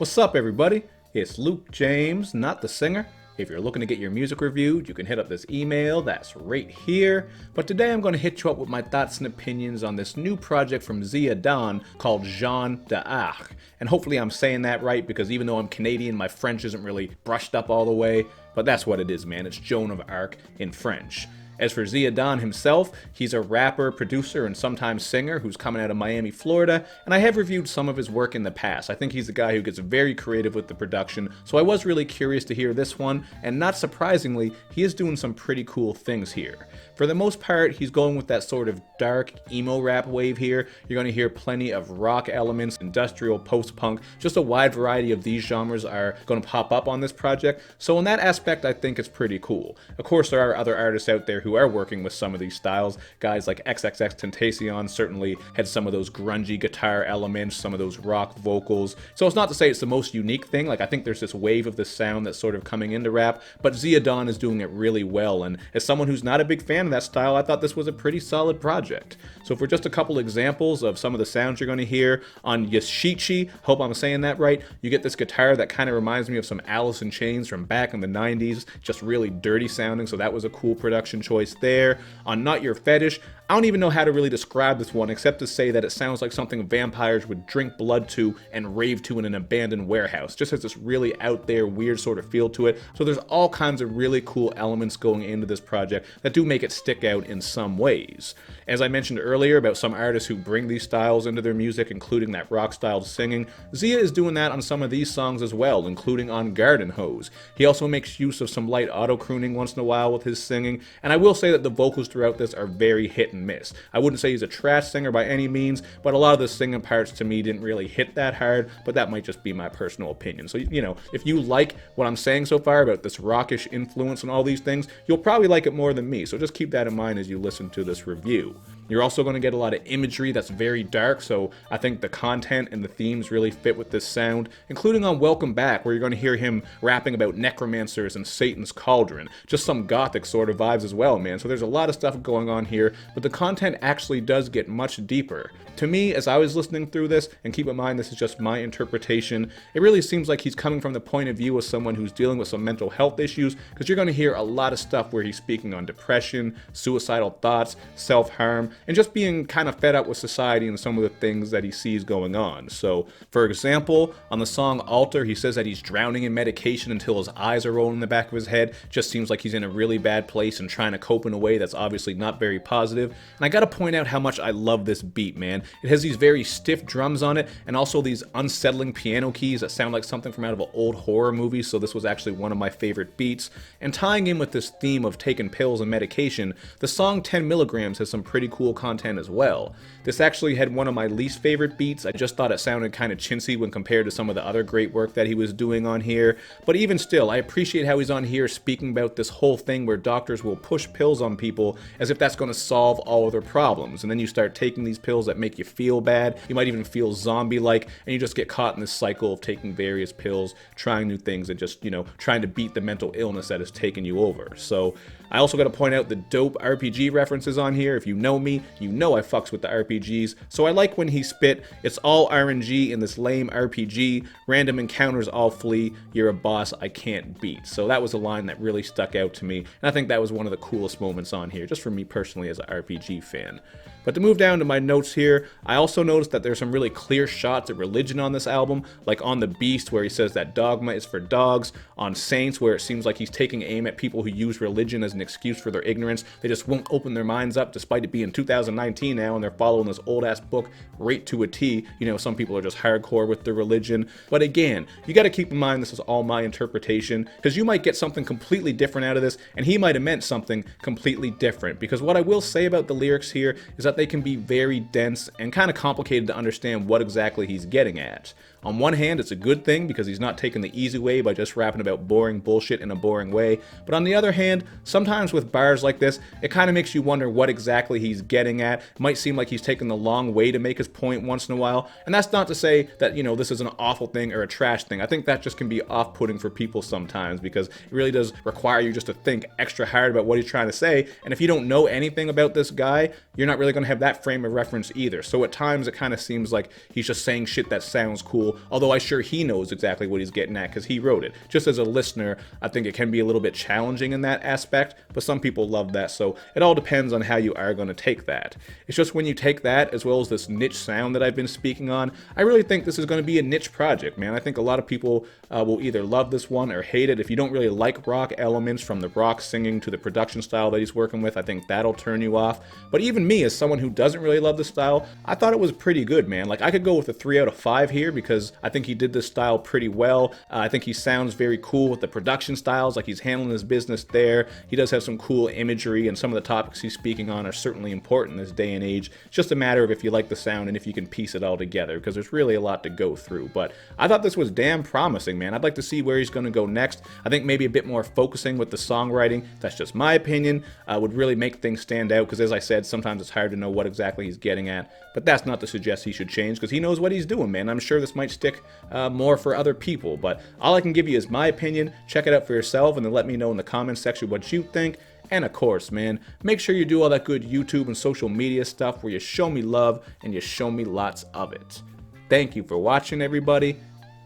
What's up, everybody? It's Luke James, not the singer. If you're looking to get your music reviewed, you can hit up this email that's right here. But today I'm going to hit you up with my thoughts and opinions on this new project from Xia-Dawn called Jeanne. And hopefully I'm saying that right, because even though I'm Canadian, my French isn't really brushed up all the way. But that's what it is, man. It's Joan of Arc in French. As for Xia-Dawn himself, he's a rapper, producer, and sometimes singer who's coming out of Miami, Florida, and I have reviewed some of his work in the past. I think he's a guy who gets very creative with the production, so I was really curious to hear this one, and not surprisingly, he is doing some pretty cool things here. For the most part, he's going with that sort of dark emo rap wave here. You're going to hear plenty of rock elements, industrial, post-punk, just a wide variety of these genres are going to pop up on this project, so in that aspect I think it's pretty cool. Of course, there are other artists out there who are working with some of these styles. Guys like XXXTentacion certainly had some of those grungy guitar elements, some of those rock vocals. So it's not to say it's the most unique thing. Like, I think there's this wave of this sound that's sort of coming into rap, but Xia-Dawn is doing it really well. And as someone who's not a big fan of that style, I thought this was a pretty solid project. So for just a couple examples of some of the sounds you're going to hear on Yashichi, hope I'm saying that right, you get this guitar that kind of reminds me of some Alice in Chains from back in the 90s, just really dirty sounding, so that was a cool production choice there. On Not Your Fetish, I don't even know how to really describe this one except to say that it sounds like something vampires would drink blood to and rave to in an abandoned warehouse. Just has this really out there weird sort of feel to it. So there's all kinds of really cool elements going into this project that do make it stick out in some ways. As I mentioned earlier about some artists who bring these styles into their music, including that rock style singing, Xia is doing that on some of these songs as well, including on Garden Hose. He also makes use of some light auto crooning once in a while with his singing, and I will say that the vocals throughout this are very hit and miss. I wouldn't say he's a trash singer by any means, but a lot of the singing parts to me didn't really hit that hard, but that might just be my personal opinion. So, you know, if you like what I'm saying so far about this rockish influence and all these things, you'll probably like it more than me, so just keep that in mind as you listen to this review. You're also going to get a lot of imagery that's very dark, so I think the content and the themes really fit with this sound, including on Welcome Back, where you're going to hear him rapping about necromancers and Satan's cauldron. Just some gothic sort of vibes as well, man. So there's a lot of stuff going on here, but the content actually does get much deeper. To me, as I was listening through this, and keep in mind this is just my interpretation, it really seems like he's coming from the point of view of someone who's dealing with some mental health issues, because you're going to hear a lot of stuff where he's speaking on depression, suicidal thoughts, self-harm, and just being kind of fed up with society and some of the things that he sees going on. So, for example, on the song Altar, he says that he's drowning in medication until his eyes are rolling in the back of his head. Just seems like he's in a really bad place and trying to cope in a way that's obviously not very positive. And I gotta point out how much I love this beat, man. It has these very stiff drums on it, and also these unsettling piano keys that sound like something from out of an old horror movie, so this was actually one of my favorite beats. And tying in with this theme of taking pills and medication, the song 10 Milligrams has some pretty cool content as well. This actually had one of my least favorite beats. I just thought it sounded kind of chintzy when compared to some of the other great work that he was doing on here. But even still, I appreciate how he's on here speaking about this whole thing where doctors will push pills on people as if that's going to solve all of their problems. And then you start taking these pills that make you feel bad. You might even feel zombie-like, and you just get caught in this cycle of taking various pills, trying new things, and just, you know, trying to beat the mental illness that has taken you over. So I also got to point out the dope RPG references on here. If you know me, you know I fucks with the RPGs. So I like when he spit, "It's all RNG in this lame RPG. Random encounters all flee. You're a boss I can't beat." So that was a line that really stuck out to me. And I think that was one of the coolest moments on here, just for me personally as an RPG fan. But to move down to my notes here, I also noticed that there's some really clear shots of religion on this album, like on The Beast where he says that dogma is for dogs, on Saints where it seems like he's taking aim at people who use religion as an excuse for their ignorance. They just won't open their minds up despite it being 2019 now and they're following this old ass book right to a T. You know, some people are just hardcore with their religion. But again, you got to keep in mind this is all my interpretation, because you might get something completely different out of this and he might have meant something completely different. Because what I will say about the lyrics here is that they can be very dense and kind of complicated to understand what exactly he's getting at. On one hand, it's a good thing because he's not taking the easy way by just rapping about boring bullshit in a boring way, but on the other hand, sometimes with bars like this, it kind of makes you wonder what exactly he's getting at. It might seem like he's taking the long way to make his point once in a while, and that's not to say that, you know, this is an awful thing or a trash thing. I think that just can be off-putting for people sometimes because it really does require you just to think extra hard about what he's trying to say, and if you don't know anything about this guy, you're not really going to have that frame of reference either. So at times it kind of seems like he's just saying shit that sounds cool people, although I'm sure he knows exactly what he's getting at because he wrote it. Just as a listener, I think it can be a little bit challenging in that aspect, but some people love that, so it all depends on how you are going to take that. It's just when you take that, as well as this niche sound that I've been speaking on, I really think this is going to be a niche project, man. I think a lot of people will either love this one or hate it. If you don't really like rock elements, from the rock singing to the production style that he's working with, I think that'll turn you off. But even me, as someone who doesn't really love the style, I thought it was pretty good, man. Like, I could go with a 3 out of 5 here because I think he did this style pretty well. I think he sounds very cool with the production styles, like he's handling his business there. He does have some cool imagery, and some of the topics he's speaking on are certainly important in this day and age. It's just a matter of if you like the sound and if you can piece it all together, because there's really a lot to go through. But I thought this was damn promising, man. I'd like to see where he's going to go next. I think maybe a bit more focusing with the songwriting, that's just my opinion, would really make things stand out, because as I said, sometimes it's hard to know what exactly he's getting at. But that's not to suggest he should change, because he knows what he's doing, man. I'm sure this might stick more for other people, but all I can give you is my opinion. Check it out for yourself, and then let me know in the comments section what you think. And of course, man, make sure you do all that good YouTube and social media stuff where you show me love and you show me lots of it. Thank you for watching, everybody.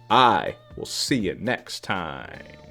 I will see you next time.